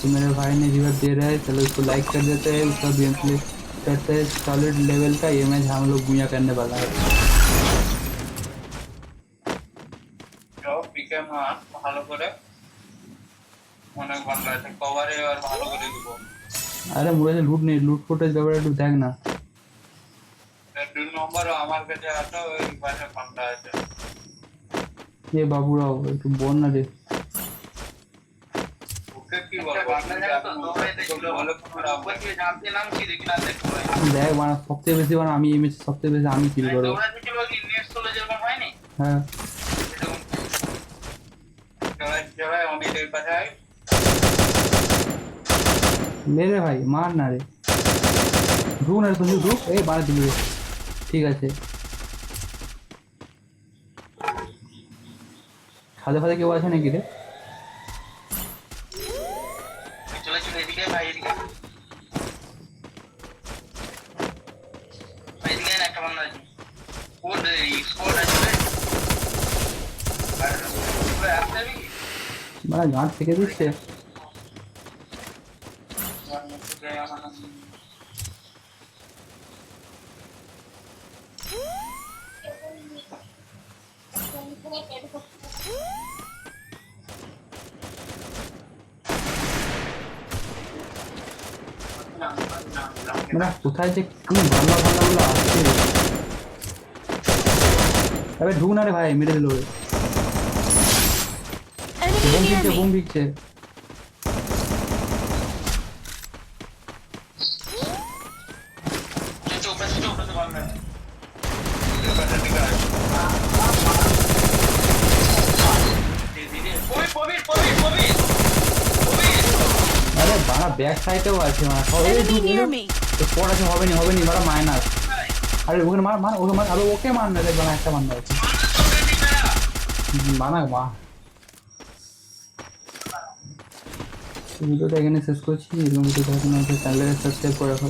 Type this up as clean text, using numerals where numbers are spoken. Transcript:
तो मेरे भाई ने रिवर्स दे रहा है, चलो इसको लाइक कर देते हैं। उसका गेम प्ले करते हैं सॉलिड लेवल का। ये मैच हम लोग गुया करने वाला है। পিকে মার ভালো করে অনেক ভালো আছে কভারে আর ভালো করে দিব। अरे मुझे लूट नहीं, लूट फुटेज ব্যাপারে একটু দেখ না। দুই নম্বর আমার কাছে আছে ওই পাশে ফান্ডা আছে। ये बाबूराव একটু বল না রে। ওকে কি বলবো আপনি জানেন তো দৌড়াইতে ছিল বলে কোনো রাখবে কি জানতে নাম কি দেখি না দেখো দেখ মানে সবচেয়ে বেশি মানে আমি এই ম্যাচে সবচেয়ে বেশি আমি কিল করব। দৌড়াইতে ছিল কি নেট চলে যেরকম হয়নি। হ্যাঁ জয় জয় অমিতের পাশে मेरे भाई मार ना रे, ঢুক না রে, তুমি ঢুক। এই বাড়া দিবি রে, ঠিক আছে। খাদে খাদে কেউ আছে নাকি রে? চলে চলে এদিকে ভাই এদিকে ভাই এদিকে না একটা বান্দা আছে কোড স্কোর আছে আর পুরো আসছে কি মানে গাঁট থেকে দিচ্ছে। মানে কোথায় যে কি বাংলা বাংলাগুলো আসছে। আরে ঢুক না রে ভাই, মেরে দিল রে। বোম দিচ্ছে, বোম দিচ্ছে। আরে বাড়া ব্যাক সাইডেও আছে মানে সবাই ঢুক তো স্পট আছে, হবে নি বাড়া মাইনাস। আরে ওখানে মার মার ওকে মার, আরে ওকে মার না রে বাড়া, একটা বান্দা আছে মানা মা। ভিডিওটা এখানে শেষ করছি। এরকম ভিডিও দেখার জন্য চ্যানেলটাকে সাবস্ক্রাইব করে রাখো।